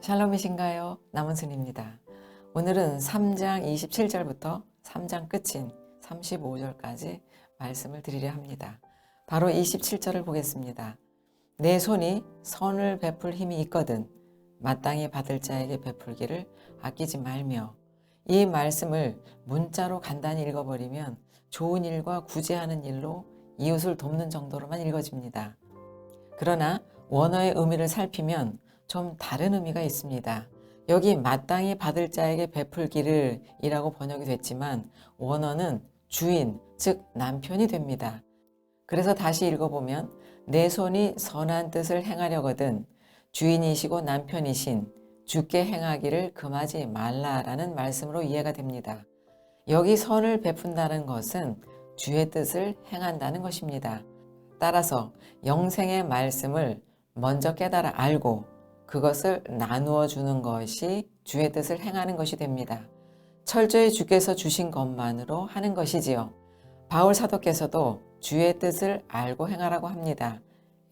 샬롬이신가요? 남은순입니다. 오늘은 3장 27절부터 3장 끝인 35절까지 말씀을 드리려 합니다. 바로 27절을 보겠습니다. 내 손이 선을 베풀 힘이 있거든 마땅히 받을 자에게 베풀기를 아끼지 말며. 이 말씀을 문자로 간단히 읽어버리면 좋은 일과 구제하는 일로 이웃을 돕는 정도로만 읽어집니다. 그러나 원어의 의미를 살피면 좀 다른 의미가 있습니다. 여기 마땅히 받을 자에게 베풀기를 이라고 번역이 됐지만 원어는 주인, 즉 남편이 됩니다. 그래서 다시 읽어보면 내 손이 선한 뜻을 행하려거든 주인이시고 남편이신 주께 행하기를 금하지 말라라는 말씀으로 이해가 됩니다. 여기 선을 베푼다는 것은 주의 뜻을 행한다는 것입니다. 따라서 영생의 말씀을 먼저 깨달아 알고 그것을 나누어 주는 것이 주의 뜻을 행하는 것이 됩니다. 철저히 주께서 주신 것만으로 하는 것이지요. 바울 사도께서도 주의 뜻을 알고 행하라고 합니다.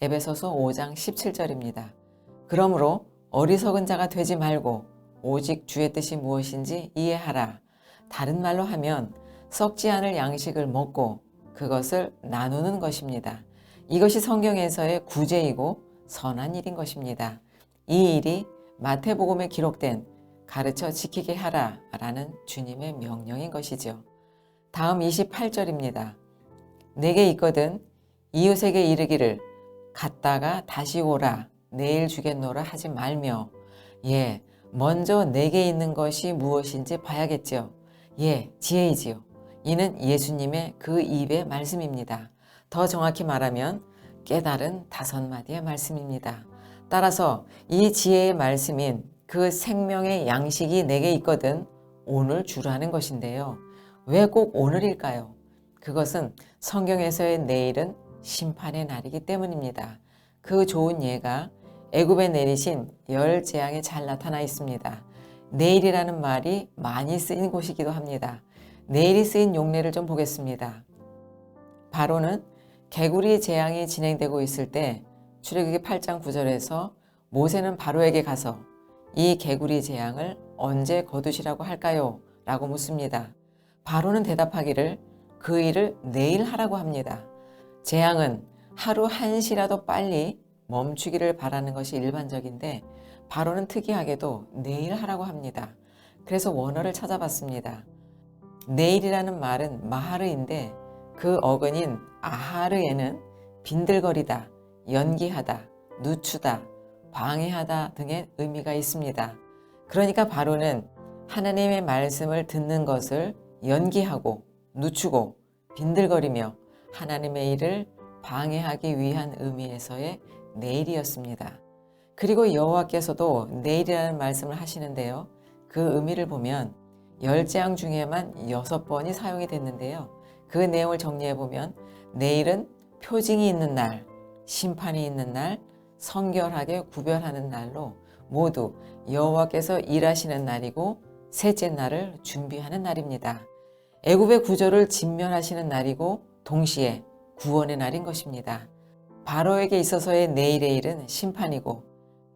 에베소서 5장 17절입니다. 그러므로 어리석은 자가 되지 말고 오직 주의 뜻이 무엇인지 이해하라. 다른 말로 하면 썩지 않을 양식을 먹고 그것을 나누는 것입니다. 이것이 성경에서의 구제이고 선한 일인 것입니다. 이 일이 마태복음에 기록된 가르쳐 지키게 하라 라는 주님의 명령인 것이죠. 다음 28절입니다. 내게 있거든 이웃에게 이르기를 갔다가 다시 오라 내일 주겠노라 하지 말며. 먼저 내게 있는 것이 무엇인지 봐야겠죠. 지혜이지요. 이는 예수님의 그 입의 말씀입니다. 더 정확히 말하면 깨달은 5마디의 말씀입니다. 따라서 이 지혜의 말씀인 그 생명의 양식이 내게 있거든 오늘 주라는 것인데요. 왜 꼭 오늘일까요? 그것은 성경에서의 내일은 심판의 날이기 때문입니다. 그 좋은 예가 애굽에 내리신 열 재앙에 잘 나타나 있습니다. 내일이라는 말이 많이 쓰인 곳이기도 합니다. 내일이 쓰인 용례를 좀 보겠습니다. 바로는 개구리 재앙이 진행되고 있을 때 출애굽기 8장 9절에서 모세는 바로에게 가서 이 개구리 재앙을 언제 거두시라고 할까요? 라고 묻습니다. 바로는 대답하기를 그 일을 내일 하라고 합니다. 재앙은 하루 1시라도 빨리 멈추기를 바라는 것이 일반적인데 바로는 특이하게도 내일 하라고 합니다. 그래서 원어를 찾아봤습니다. 내일이라는 말은 마하르인데 그 어근인 아하르에는 빈들거리다, 연기하다, 누추다, 방해하다 등의 의미가 있습니다. 그러니까 바로는 하나님의 말씀을 듣는 것을 연기하고 누추고 빈들거리며 하나님의 일을 방해하기 위한 의미에서의 내일이었습니다. 그리고 여호와께서도 내일이라는 말씀을 하시는데요. 그 의미를 보면 10재앙 중에만 6번이 사용이 됐는데요. 그 내용을 정리해보면 내일은 표징이 있는 날, 심판이 있는 날, 성결하게 구별하는 날로 모두 여호와께서 일하시는 날이고 셋째 날을 준비하는 날입니다. 애굽의 구조를 진멸하시는 날이고 동시에 구원의 날인 것입니다. 바로에게 있어서의 내일의 일은 심판이고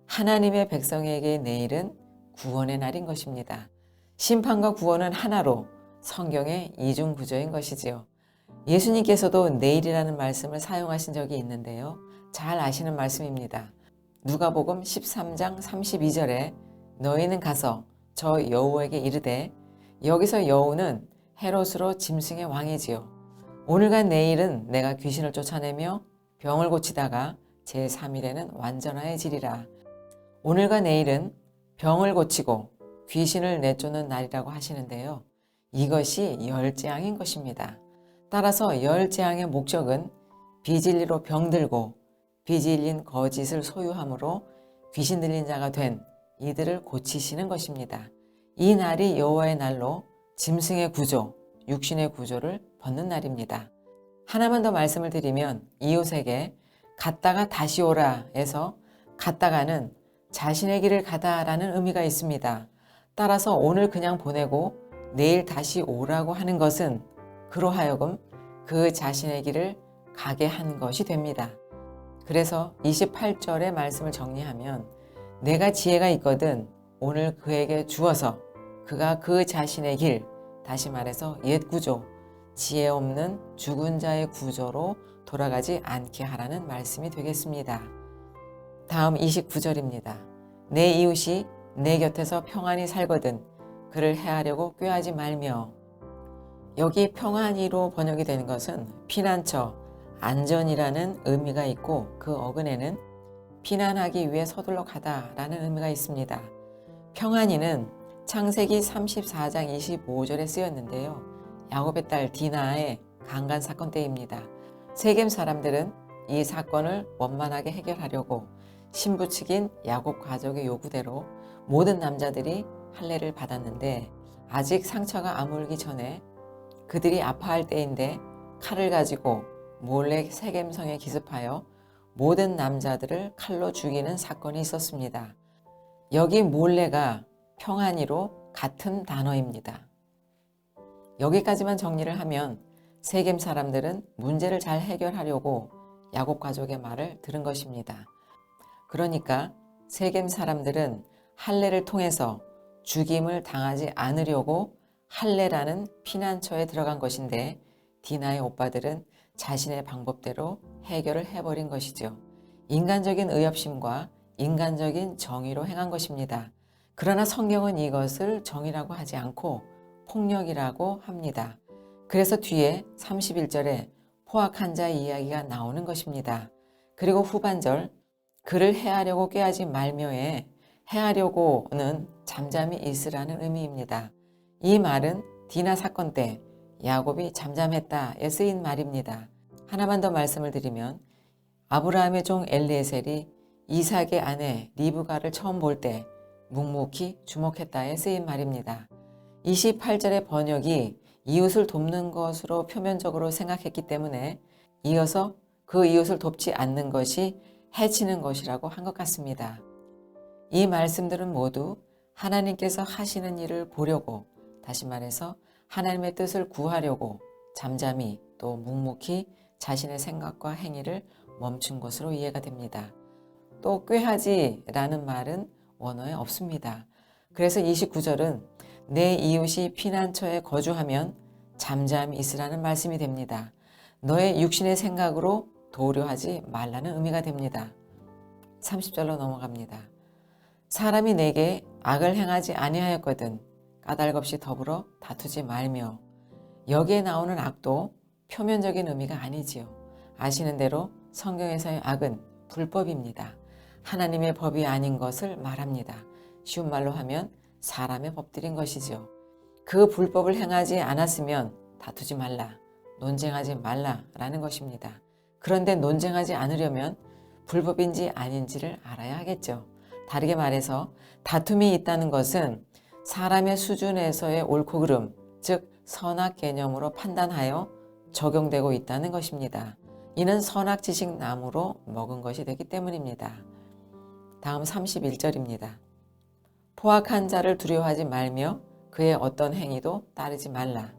하나님의 백성에게의 내일은 구원의 날인 것입니다. 심판과 구원은 하나로 성경의 이중 구조인 것이지요. 예수님께서도 내일이라는 말씀을 사용하신 적이 있는데요. 잘 아시는 말씀입니다. 누가복음 13장 32절에 너희는 가서 저 여우에게 이르되, 여기서 여우는 헤롯으로 짐승의 왕이지요. 오늘과 내일은 내가 귀신을 쫓아내며 병을 고치다가 제3일에는 완전하여지리라. 오늘과 내일은 병을 고치고 귀신을 내쫓는 날이라고 하시는데요. 이것이 열재앙인 것입니다. 따라서 열재앙의 목적은 비진리로 병들고 비진린 거짓을 소유함으로 귀신 들린 자가 된 이들을 고치시는 것입니다. 이 날이 여호와의 날로 짐승의 구조, 육신의 구조를 벗는 날입니다. 하나만 더 말씀을 드리면 이웃에게 갔다가 다시 오라 해서 갔다가는 자신의 길을 가다라는 의미가 있습니다. 따라서 오늘 그냥 보내고 내일 다시 오라고 하는 것은 그로 하여금 그 자신의 길을 가게 한 것이 됩니다. 그래서 28절의 말씀을 정리하면 내가 지혜가 있거든 오늘 그에게 주어서 그가 그 자신의 길, 다시 말해서 옛 구조, 지혜 없는 죽은 자의 구조로 돌아가지 않게 하라는 말씀이 되겠습니다. 다음 29절입니다. 내 이웃이 내 곁에서 평안히 살거든 그를 해하려고 꾀하지 말며. 여기 평안히로 번역이 되는 것은 피난처, 안전이라는 의미가 있고 그 어근에는 피난하기 위해 서둘러 가다라는 의미가 있습니다. 평안히는 창세기 34장 25절에 쓰였는데요. 야곱의 딸 디나의 강간 사건 때입니다. 세겜 사람들은 이 사건을 원만하게 해결하려고 신부 측인 야곱 가족의 요구대로 모든 남자들이 할례를 받았는데 아직 상처가 아물기 전에 그들이 아파할 때인데 칼을 가지고 몰래 세겜성에 기습하여 모든 남자들을 칼로 죽이는 사건이 있었습니다. 여기 몰래가 평안히로 같은 단어입니다. 여기까지만 정리를 하면 세겜 사람들은 문제를 잘 해결하려고 야곱 가족의 말을 들은 것입니다. 그러니까 세겜 사람들은 할례를 통해서 죽임을 당하지 않으려고 할례라는 피난처에 들어간 것인데 디나의 오빠들은 자신의 방법대로 해결을 해버린 것이죠. 인간적인 의협심과 인간적인 정의로 행한 것입니다. 그러나 성경은 이것을 정의라고 하지 않고 폭력이라고 합니다. 그래서 뒤에 31절에 포악한 자 이야기가 나오는 것입니다. 그리고 후반절 그를 해하려고 꾀하지 말며에 해하려고는 잠잠히 있으라는 의미입니다. 이 말은 디나 사건 때 야곱이 잠잠했다에 쓰인 말입니다. 하나만 더 말씀을 드리면 아브라함의 종 엘리에셀이 이삭의 아내 리브가를 처음 볼 때 묵묵히 주목했다에 쓰인 말입니다. 28절의 번역이 이웃을 돕는 것으로 표면적으로 생각했기 때문에 이어서 그 이웃을 돕지 않는 것이 해치는 것이라고 한 것 같습니다. 이 말씀들은 모두 하나님께서 하시는 일을 보려고, 다시 말해서 하나님의 뜻을 구하려고 잠잠히 또 묵묵히 자신의 생각과 행위를 멈춘 것으로 이해가 됩니다. 또 꾀하지라는 말은 원어에 없습니다. 그래서 29절은 내 이웃이 피난처에 거주하면 잠잠히 있으라는 말씀이 됩니다. 너의 육신의 생각으로 도료하지 말라는 의미가 됩니다. 30절로 넘어갑니다. 사람이 내게 악을 행하지 아니하였거든 까닭없이 더불어 다투지 말며. 여기에 나오는 악도 표면적인 의미가 아니지요. 아시는 대로 성경에서의 악은 불법입니다. 하나님의 법이 아닌 것을 말합니다. 쉬운 말로 하면 사람의 법들인 것이지요. 그 불법을 행하지 않았으면 다투지 말라, 논쟁하지 말라라는 것입니다. 그런데 논쟁하지 않으려면 불법인지 아닌지를 알아야 하겠죠. 다르게 말해서 다툼이 있다는 것은 사람의 수준에서의 옳고 그름, 즉 선악 개념으로 판단하여 적용되고 있다는 것입니다. 이는 선악 지식 나무로 먹은 것이 되기 때문입니다. 다음 31절입니다. 포악한 자를 두려워하지 말며 그의 어떤 행위도 따르지 말라.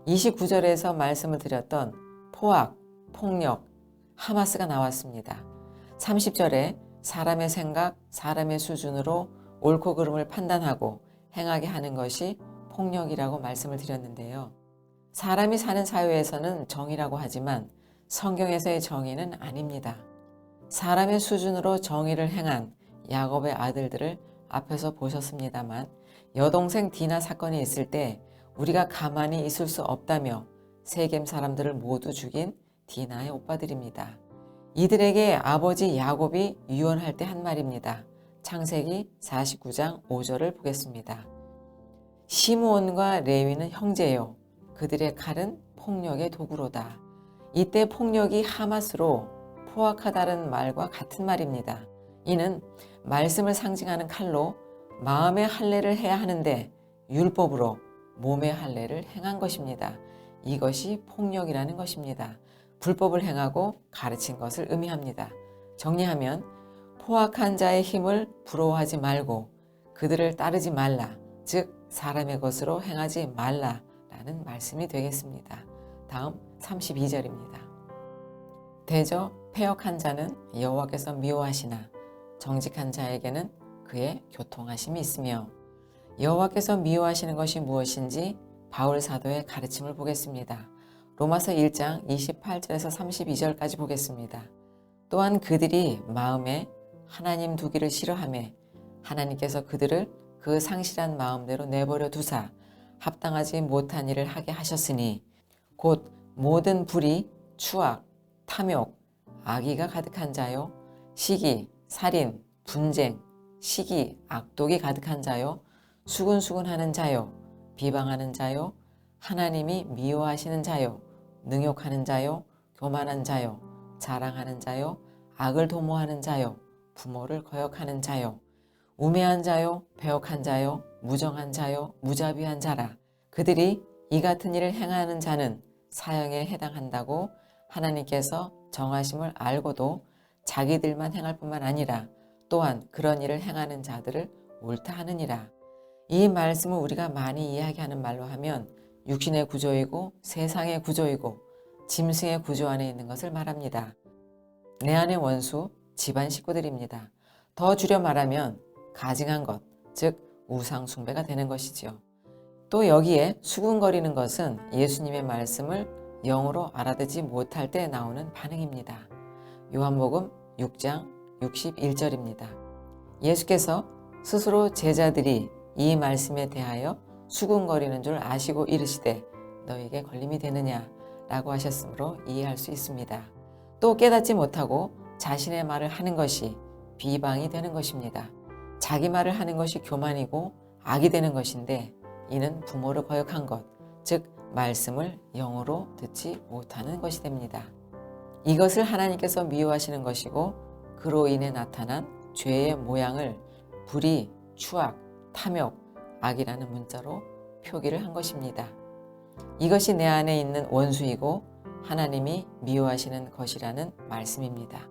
29절에서 말씀을 드렸던 포악, 폭력, 하마스가 나왔습니다. 30절에 사람의 생각, 사람의 수준으로 옳고 그름을 판단하고 행하게 하는 것이 폭력이라고 말씀을 드렸는데요. 사람이 사는 사회에서는 정의라고 하지만 성경에서의 정의는 아닙니다. 사람의 수준으로 정의를 행한 야곱의 아들들을 앞에서 보셨습니다만 여동생 디나 사건이 있을 때 우리가 가만히 있을 수 없다며 세겜 사람들을 모두 죽인 디나의 오빠들입니다. 이들에게 아버지 야곱이 유언할 때 한 말입니다. 창세기 49장 5절을 보겠습니다. 시므온과 레위는 형제요 그들의 칼은 폭력의 도구로다. 이때 폭력이 하마스로 포악하다는 말과 같은 말입니다. 이는 말씀을 상징하는 칼로 마음의 할례를 해야 하는데 율법으로 몸의 할례를 행한 것입니다. 이것이 폭력이라는 것입니다. 불법을 행하고 가르친 것을 의미합니다. 정리하면 포악한 자의 힘을 부러워하지 말고 그들을 따르지 말라, 즉 사람의 것으로 행하지 말라라는 말씀이 되겠습니다. 다음 32절입니다. 대저 패역한 자는 여호와께서 미워하시나 정직한 자에게는 그의 교통하심이 있으며. 여호와께서 미워하시는 것이 무엇인지 바울 사도의 가르침을 보겠습니다. 로마서 1장 28절에서 32절까지 보겠습니다. 또한 그들이 마음에 하나님 두기를 싫어하며 하나님께서 그들을 그 상실한 마음대로 내버려 두사 합당하지 못한 일을 하게 하셨으니 곧 모든 불의, 추악, 탐욕, 악의가 가득한 자요, 시기, 살인, 분쟁, 시기, 악독이 가득한 자요, 수군수군하는 자요, 비방하는 자요, 하나님이 미워하시는 자요, 능욕하는 자요, 교만한 자요, 자랑하는 자요, 악을 도모하는 자요, 부모를 거역하는 자요, 우매한 자요, 배역한 자요, 무정한 자요, 무자비한 자라. 그들이 이 같은 일을 행하는 자는 사형에 해당한다고 하나님께서 정하심을 알고도 자기들만 행할 뿐만 아니라 또한 그런 일을 행하는 자들을 옳다 하느니라. 이 말씀을 우리가 많이 이야기하는 말로 하면 육신의 구조이고 세상의 구조이고 짐승의 구조 안에 있는 것을 말합니다. 내 안의 원수, 집안 식구들입니다. 더 줄여 말하면 가증한 것, 즉 우상 숭배가 되는 것이지요. 또 여기에 수군거리는 것은 예수님의 말씀을 영으로 알아듣지 못할 때 나오는 반응입니다. 요한복음 6장 61절입니다. 예수께서 스스로 제자들이 이 말씀에 대하여 수군거리는 줄 아시고 이르시되 너에게 걸림이 되느냐 라고 하셨으므로 이해할 수 있습니다. 또 깨닫지 못하고 자신의 말을 하는 것이 비방이 되는 것입니다. 자기 말을 하는 것이 교만이고 악이 되는 것인데 이는 부모를 거역한 것, 즉 말씀을 영으로 듣지 못하는 것이 됩니다. 이것을 하나님께서 미워하시는 것이고 그로 인해 나타난 죄의 모양을 불의, 추악, 탐욕, 악이라는 문자로 표기를 한 것입니다. 이것이 내 안에 있는 원수이고 하나님이 미워하시는 것이라는 말씀입니다.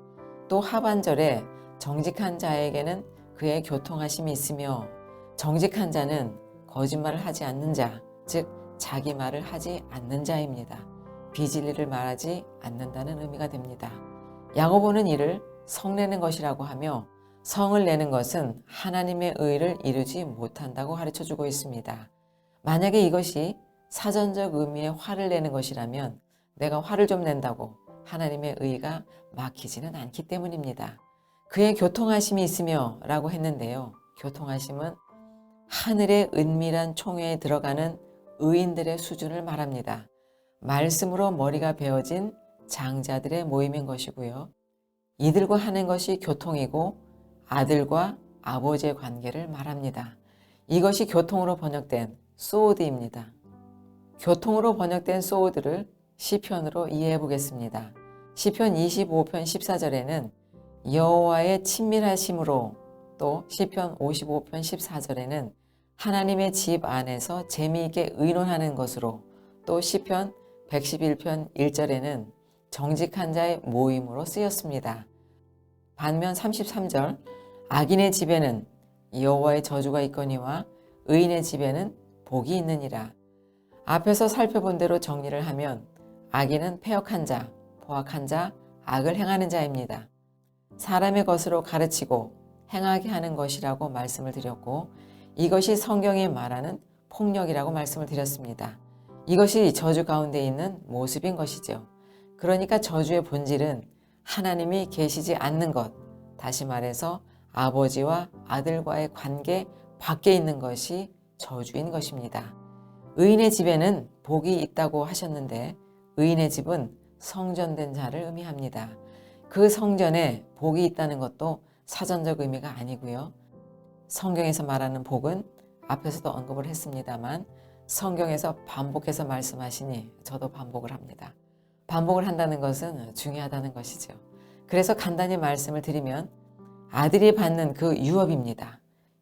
또 하반절에 정직한 자에게는 그의 교통하심이 있으며 정직한 자는 거짓말을 하지 않는 자, 즉 자기 말을 하지 않는 자입니다. 비진리를 말하지 않는다는 의미가 됩니다. 야고보는 이를 성내는 것이라고 하며 성을 내는 것은 하나님의 의를 이루지 못한다고 가르쳐주고 있습니다. 만약에 이것이 사전적 의미의 화를 내는 것이라면 내가 화를 좀 낸다고 하나님의 의가 막히지는 않기 때문입니다. 그의 교통하심이 있으며 라고 했는데요. 교통하심은 하늘의 은밀한 총회에 들어가는 의인들의 수준을 말합니다. 말씀으로 머리가 베어진 장자들의 모임인 것이고요. 이들과 하는 것이 교통이고 아들과 아버지의 관계를 말합니다. 이것이 교통으로 번역된 소우드입니다. 교통으로 번역된 소우드를 시편으로 이해해 보겠습니다. 시편 25편 14절에는 여호와의 친밀하심으로, 또 시편 55편 14절에는 하나님의 집 안에서 재미있게 의논하는 것으로, 또 시편 111편 1절에는 정직한 자의 모임으로 쓰였습니다. 반면 33절 악인의 집에는 여호와의 저주가 있거니와 의인의 집에는 복이 있느니라. 앞에서 살펴본 대로 정리를 하면 악인은 패역한 자, 포악한 자, 악을 행하는 자입니다. 사람의 것으로 가르치고 행하게 하는 것이라고 말씀을 드렸고 이것이 성경이 말하는 폭력이라고 말씀을 드렸습니다. 이것이 저주 가운데 있는 모습인 것이죠. 그러니까 저주의 본질은 하나님이 계시지 않는 것, 다시 말해서 아버지와 아들과의 관계 밖에 있는 것이 저주인 것입니다. 의인의 집에는 복이 있다고 하셨는데 의인의 집은 성전된 자를 의미합니다. 그 성전에 복이 있다는 것도 사전적 의미가 아니고요. 성경에서 말하는 복은 앞에서도 언급을 했습니다만 성경에서 반복해서 말씀하시니 저도 반복을 합니다. 반복을 한다는 것은 중요하다는 것이죠. 그래서 간단히 말씀을 드리면 아들이 받는 그 유업입니다.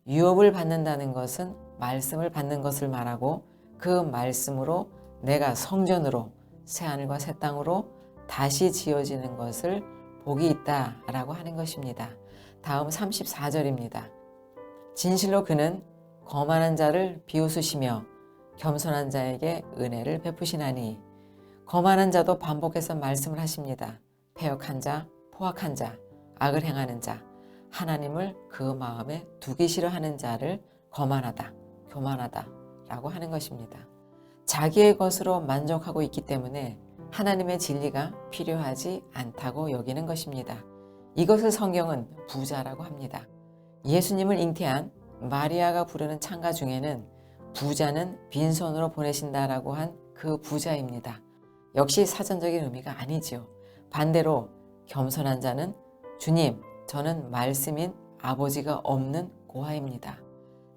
유업을 받는다는 것은 말씀을 받는 것을 말하고 그 말씀으로 내가 성전으로 새하늘과 새 땅으로 다시 지어지는 것을 복이 있다라고 하는 것입니다. 다음 34절입니다. 진실로 그는 거만한 자를 비웃으시며 겸손한 자에게 은혜를 베푸시나니. 거만한 자도 반복해서 말씀을 하십니다. 패역한 자, 포악한 자, 악을 행하는 자, 하나님을 그 마음에 두기 싫어하는 자를 거만하다, 교만하다 라고 하는 것입니다. 자기의 것으로 만족하고 있기 때문에 하나님의 진리가 필요하지 않다고 여기는 것입니다. 이것을 성경은 부자라고 합니다. 예수님을 잉태한 마리아가 부르는 찬가 중에는 부자는 빈손으로 보내신다라고 한 그 부자입니다. 역시 사전적인 의미가 아니지요. 반대로 겸손한 자는 주님, 저는 말씀인 아버지가 없는 고아입니다.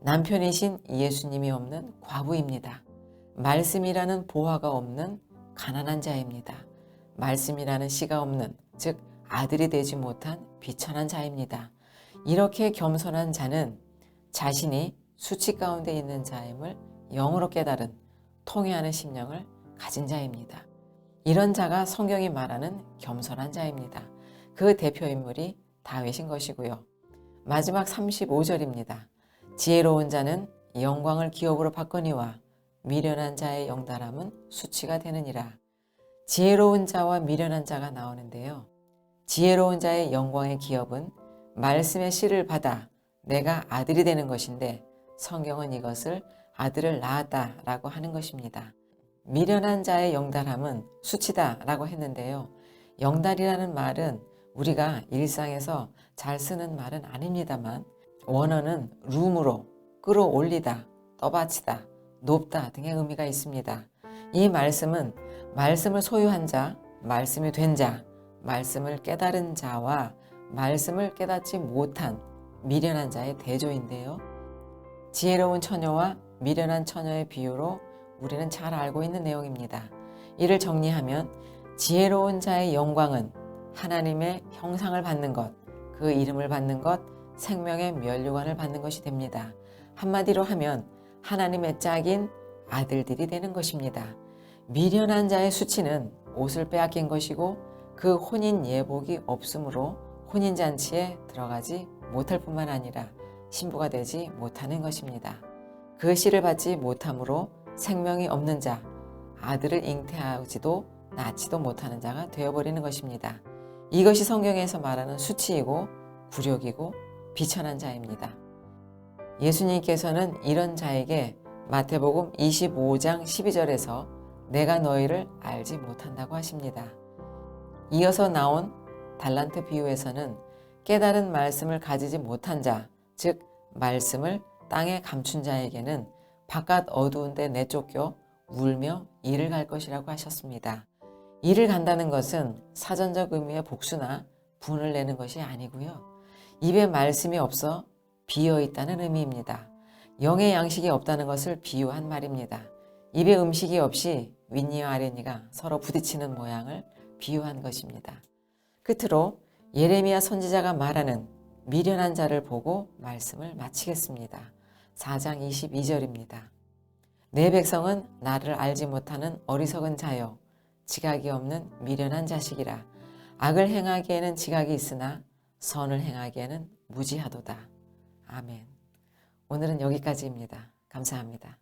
남편이신 예수님이 없는 과부입니다. 말씀이라는 보화가 없는 가난한 자입니다. 말씀이라는 씨가 없는, 즉 아들이 되지 못한 비천한 자입니다. 이렇게 겸손한 자는 자신이 수치 가운데 있는 자임을 영으로 깨달은 통회하는 심령을 가진 자입니다. 이런 자가 성경이 말하는 겸손한 자입니다. 그 대표인물이 다윗인 것이고요. 마지막 35절입니다. 지혜로운 자는 영광을 기업으로 바꾸니와 미련한 자의 영달함은 수치가 되느니라. 지혜로운 자와 미련한 자가 나오는데요. 지혜로운 자의 영광의 기업은 말씀의 씨를 받아 내가 아들이 되는 것인데 성경은 이것을 아들을 낳았다라고 하는 것입니다. 미련한 자의 영달함은 수치다라고 했는데요. 영달이라는 말은 우리가 일상에서 잘 쓰는 말은 아닙니다만 원어는 룸으로 끌어올리다, 떠받치다, 높다 등의 의미가 있습니다. 이 말씀은 말씀을 소유한 자, 말씀이 된 자, 말씀을 깨달은 자와 말씀을 깨닫지 못한 미련한 자의 대조인데요. 지혜로운 처녀와 미련한 처녀의 비유로 우리는 잘 알고 있는 내용입니다. 이를 정리하면 지혜로운 자의 영광은 하나님의 형상을 받는 것, 그 이름을 받는 것, 생명의 면류관을 받는 것이 됩니다. 한마디로 하면 하나님의 짝인 아들들이 되는 것입니다. 미련한 자의 수치는 옷을 빼앗긴 것이고 그 혼인 예복이 없으므로 혼인잔치에 들어가지 못할 뿐만 아니라 신부가 되지 못하는 것입니다. 그 씨를 받지 못함으로 생명이 없는 자, 아들을 잉태하지도 낳지도 못하는 자가 되어버리는 것입니다. 이것이 성경에서 말하는 수치이고 굴욕이고 비천한 자입니다. 예수님께서는 이런 자에게 마태복음 25장 12절에서 내가 너희를 알지 못한다고 하십니다. 이어서 나온 달란트 비유에서는 깨달은 말씀을 가지지 못한 자, 즉 말씀을 땅에 감춘 자에게는 바깥 어두운 데 내쫓겨 울며 이를 갈 것이라고 하셨습니다. 이를 간다는 것은 사전적 의미의 복수나 분을 내는 것이 아니고요. 입에 말씀이 없어 비어 있다는 의미입니다. 영의 양식이 없다는 것을 비유한 말입니다. 입에 음식이 없이 윗니와 아랫니가 서로 부딪히는 모양을 비유한 것입니다. 끝으로 예레미야 선지자가 말하는 미련한 자를 보고 말씀을 마치겠습니다. 4장 22절입니다. 내 백성은 나를 알지 못하는 어리석은 자여 지각이 없는 미련한 자식이라. 악을 행하기에는 지각이 있으나 선을 행하기에는 무지하도다. 아멘. 오늘은 여기까지입니다. 감사합니다.